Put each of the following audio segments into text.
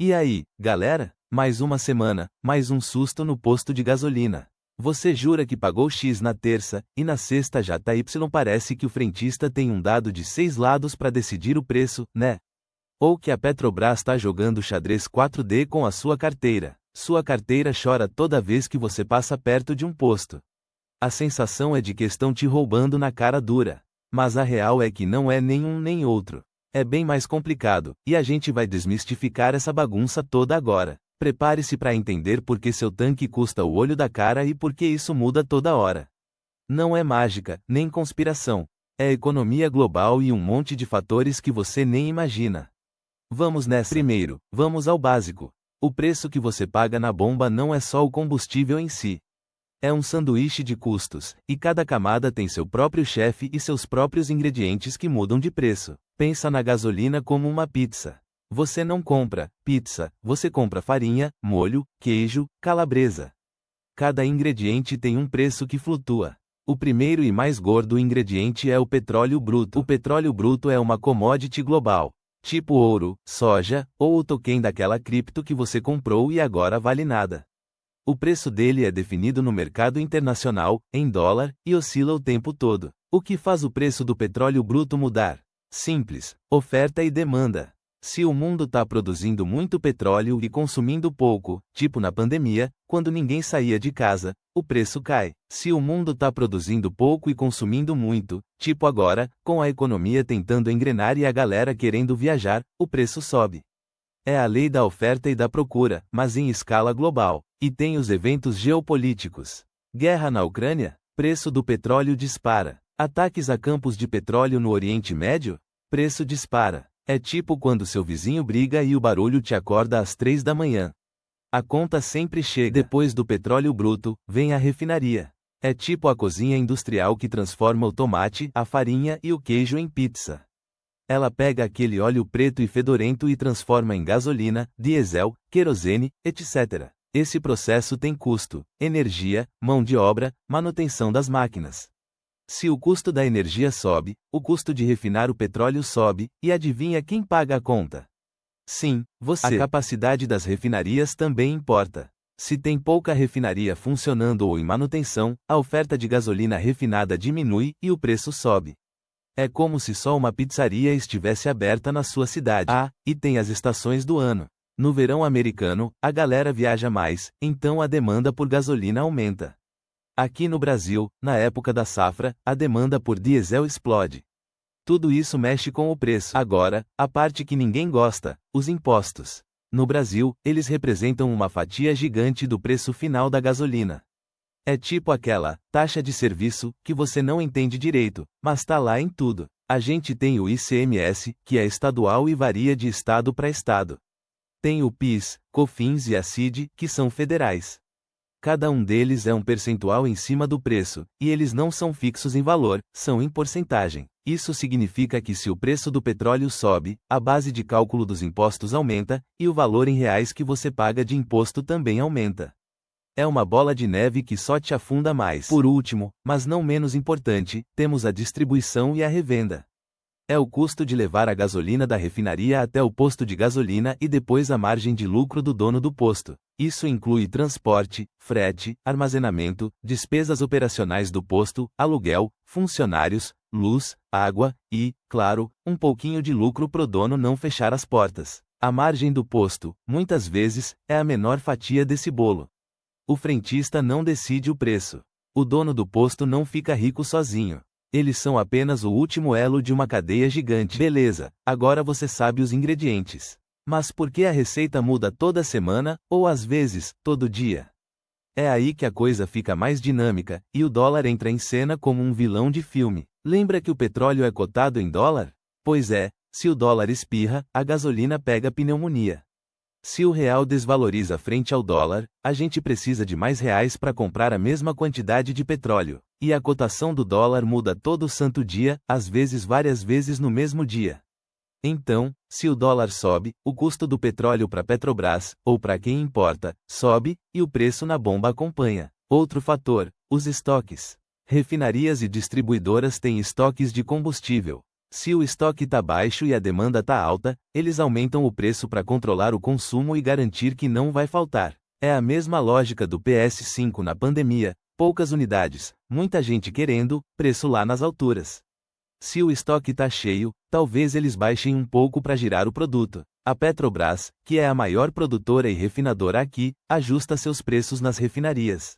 E aí, galera? Mais uma semana, mais um susto no posto de gasolina. Você jura que pagou X na terça, e na sexta já tá Y? Parece que o frentista tem um dado de 6 lados para decidir o preço, né? Ou que a Petrobras tá jogando xadrez 4D com a sua carteira. Sua carteira chora toda vez que você passa perto de um posto. A sensação é de que estão te roubando na cara dura. Mas a real é que não é nenhum nem outro. É bem mais complicado, e a gente vai desmistificar essa bagunça toda agora. Prepare-se para entender por que seu tanque custa o olho da cara e por que isso muda toda hora. Não é mágica, nem conspiração. É economia global e um monte de fatores que você nem imagina. Vamos nessa. Primeiro, vamos ao básico. O preço que você paga na bomba não é só o combustível em si. É um sanduíche de custos, e cada camada tem seu próprio chefe e seus próprios ingredientes que mudam de preço. Pensa na gasolina como uma pizza. Você não compra pizza, você compra farinha, molho, queijo, calabresa. Cada ingrediente tem um preço que flutua. O primeiro e mais gordo ingrediente é o petróleo bruto. O petróleo bruto é uma commodity global, tipo ouro, soja, ou o token daquela cripto que você comprou e agora vale nada. O preço dele é definido no mercado internacional, em dólar, e oscila o tempo todo. O que faz o preço do petróleo bruto mudar? Simples: oferta e demanda. Se o mundo está produzindo muito petróleo e consumindo pouco, tipo na pandemia, quando ninguém saía de casa, o preço cai. Se o mundo está produzindo pouco e consumindo muito, tipo agora, com a economia tentando engrenar e a galera querendo viajar, o preço sobe. É a lei da oferta e da procura, mas em escala global. E tem os eventos geopolíticos. Guerra na Ucrânia? Preço do petróleo dispara. Ataques a campos de petróleo no Oriente Médio? Preço dispara. É tipo quando seu vizinho briga e o barulho te acorda às 3 da manhã. A conta sempre chega. Depois do petróleo bruto, vem a refinaria. É tipo a cozinha industrial que transforma o tomate, a farinha e o queijo em pizza. Ela pega aquele óleo preto e fedorento e transforma em gasolina, diesel, querosene, etc. Esse processo tem custo, energia, mão de obra, manutenção das máquinas. Se o custo da energia sobe, o custo de refinar o petróleo sobe, e adivinha quem paga a conta? Sim, você. A capacidade das refinarias também importa. Se tem pouca refinaria funcionando ou em manutenção, a oferta de gasolina refinada diminui e o preço sobe. É como se só uma pizzaria estivesse aberta na sua cidade. Ah, e tem as estações do ano. No verão americano, a galera viaja mais, então a demanda por gasolina aumenta. Aqui no Brasil, na época da safra, a demanda por diesel explode. Tudo isso mexe com o preço. Agora, a parte que ninguém gosta: os impostos. No Brasil, eles representam uma fatia gigante do preço final da gasolina. É tipo aquela taxa de serviço que você não entende direito, mas tá lá em tudo. A gente tem o ICMS, que é estadual e varia de estado para estado. Tem o PIS, COFINS e a CID, que são federais. Cada um deles é um percentual em cima do preço, e eles não são fixos em valor, são em porcentagem. Isso significa que se o preço do petróleo sobe, a base de cálculo dos impostos aumenta, e o valor em reais que você paga de imposto também aumenta. É uma bola de neve que só te afunda mais. Por último, mas não menos importante, temos a distribuição e a revenda. É o custo de levar a gasolina da refinaria até o posto de gasolina e depois a margem de lucro do dono do posto. Isso inclui transporte, frete, armazenamento, despesas operacionais do posto, aluguel, funcionários, luz, água e, claro, um pouquinho de lucro pro dono não fechar as portas. A margem do posto, muitas vezes, é a menor fatia desse bolo. O frentista não decide o preço. O dono do posto não fica rico sozinho. Eles são apenas o último elo de uma cadeia gigante. Beleza, agora você sabe os ingredientes. Mas por que a receita muda toda semana, ou às vezes, todo dia? É aí que a coisa fica mais dinâmica, e o dólar entra em cena como um vilão de filme. Lembra que o petróleo é cotado em dólar? Pois é, se o dólar espirra, a gasolina pega pneumonia. Se o real desvaloriza frente ao dólar, a gente precisa de mais reais para comprar a mesma quantidade de petróleo. E a cotação do dólar muda todo santo dia, às vezes várias vezes no mesmo dia. Então, se o dólar sobe, o custo do petróleo para Petrobras, ou para quem importa, sobe, e o preço na bomba acompanha. Outro fator: os estoques. Refinarias e distribuidoras têm estoques de combustível. Se o estoque tá baixo e a demanda tá alta, eles aumentam o preço para controlar o consumo e garantir que não vai faltar. É a mesma lógica do PS5 na pandemia, poucas unidades, muita gente querendo, preço lá nas alturas. Se o estoque tá cheio, talvez eles baixem um pouco para girar o produto. A Petrobras, que é a maior produtora e refinadora aqui, ajusta seus preços nas refinarias.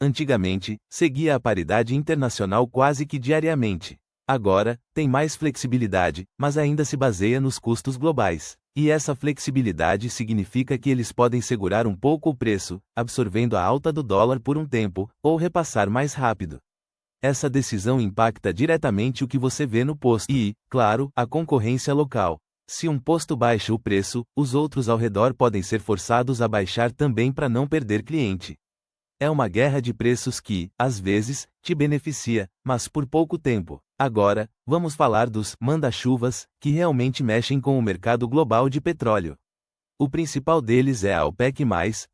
Antigamente, seguia a paridade internacional quase que diariamente. Agora, tem mais flexibilidade, mas ainda se baseia nos custos globais. E essa flexibilidade significa que eles podem segurar um pouco o preço, absorvendo a alta do dólar por um tempo, ou repassar mais rápido. Essa decisão impacta diretamente o que você vê no posto e, claro, a concorrência local. Se um posto baixa o preço, os outros ao redor podem ser forçados a baixar também para não perder cliente. É uma guerra de preços que, às vezes, te beneficia, mas por pouco tempo. Agora, vamos falar dos manda-chuvas, que realmente mexem com o mercado global de petróleo. O principal deles é a OPEC+,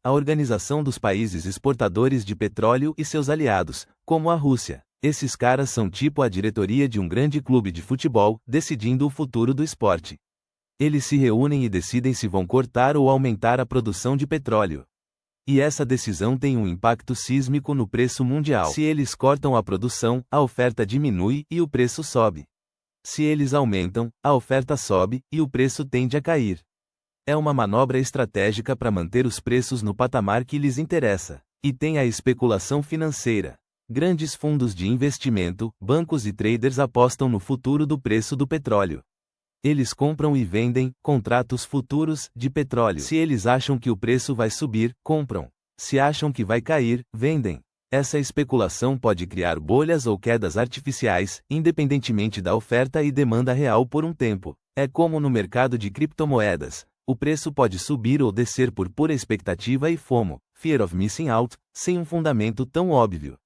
a Organização dos Países Exportadores de Petróleo e seus aliados, como a Rússia. Esses caras são tipo a diretoria de um grande clube de futebol, decidindo o futuro do esporte. Eles se reúnem e decidem se vão cortar ou aumentar a produção de petróleo. E essa decisão tem um impacto sísmico no preço mundial. Se eles cortam a produção, a oferta diminui e o preço sobe. Se eles aumentam, a oferta sobe e o preço tende a cair. É uma manobra estratégica para manter os preços no patamar que lhes interessa. E tem a especulação financeira. Grandes fundos de investimento, bancos e traders apostam no futuro do preço do petróleo. Eles compram e vendem contratos futuros de petróleo. Se eles acham que o preço vai subir, compram. Se acham que vai cair, vendem. Essa especulação pode criar bolhas ou quedas artificiais, independentemente da oferta e demanda real por um tempo. É como no mercado de criptomoedas. O preço pode subir ou descer por pura expectativa e FOMO, Fear of Missing Out, sem um fundamento tão óbvio.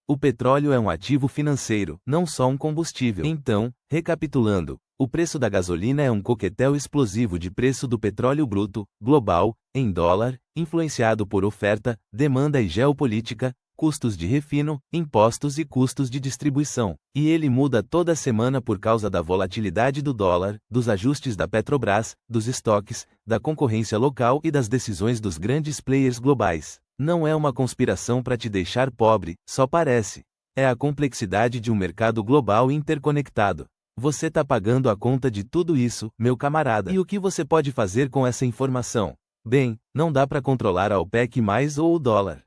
O petróleo é um ativo financeiro, não só um combustível. Então, recapitulando, o preço da gasolina é um coquetel explosivo de preço do petróleo bruto, global, em dólar, influenciado por oferta, demanda e geopolítica, custos de refino, impostos e custos de distribuição. E ele muda toda semana por causa da volatilidade do dólar, dos ajustes da Petrobras, dos estoques, da concorrência local e das decisões dos grandes players globais. Não é uma conspiração para te deixar pobre, só parece. É a complexidade de um mercado global interconectado. Você tá pagando a conta de tudo isso, meu camarada. E o que você pode fazer com essa informação? Bem, não dá para controlar a OPEC+ ou o dólar.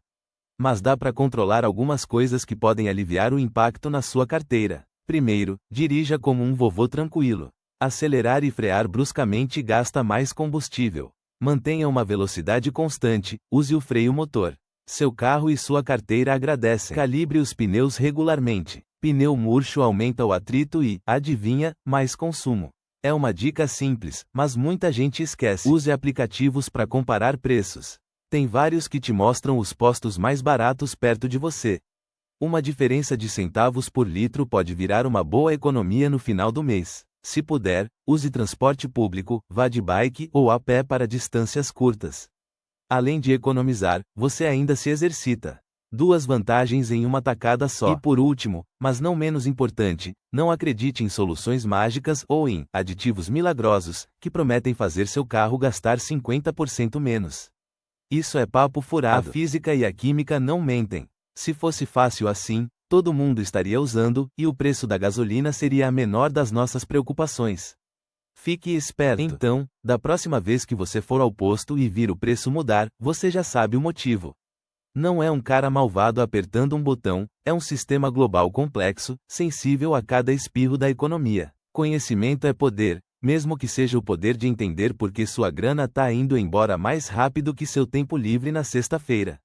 Mas dá para controlar algumas coisas que podem aliviar o impacto na sua carteira. Primeiro, dirija como um vovô tranquilo. Acelerar e frear bruscamente gasta mais combustível. Mantenha uma velocidade constante, use o freio motor. Seu carro e sua carteira agradecem. Calibre os pneus regularmente. Pneu murcho aumenta o atrito e, adivinha, mais consumo. É uma dica simples, mas muita gente esquece. Use aplicativos para comparar preços. Tem vários que te mostram os postos mais baratos perto de você. Uma diferença de centavos por litro pode virar uma boa economia no final do mês. Se puder, use transporte público, vá de bike ou a pé para distâncias curtas. Além de economizar, você ainda se exercita. Duas vantagens em uma tacada só. E por último, mas não menos importante, não acredite em soluções mágicas ou em aditivos milagrosos, que prometem fazer seu carro gastar 50% menos. Isso é papo furado. A física e a química não mentem. Se fosse fácil assim, todo mundo estaria usando, e o preço da gasolina seria a menor das nossas preocupações. Fique esperto. Então, da próxima vez que você for ao posto e vir o preço mudar, você já sabe o motivo. Não é um cara malvado apertando um botão, é um sistema global complexo, sensível a cada espirro da economia. Conhecimento é poder, mesmo que seja o poder de entender por que sua grana tá indo embora mais rápido que seu tempo livre na sexta-feira.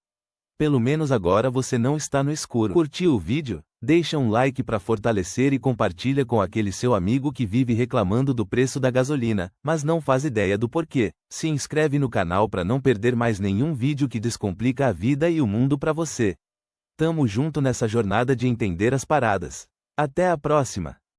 Pelo menos agora você não está no escuro. Curtiu o vídeo? Deixa um like para fortalecer e compartilha com aquele seu amigo que vive reclamando do preço da gasolina, mas não faz ideia do porquê. Se inscreve no canal para não perder mais nenhum vídeo que descomplica a vida e o mundo para você. Tamo junto nessa jornada de entender as paradas. Até a próxima!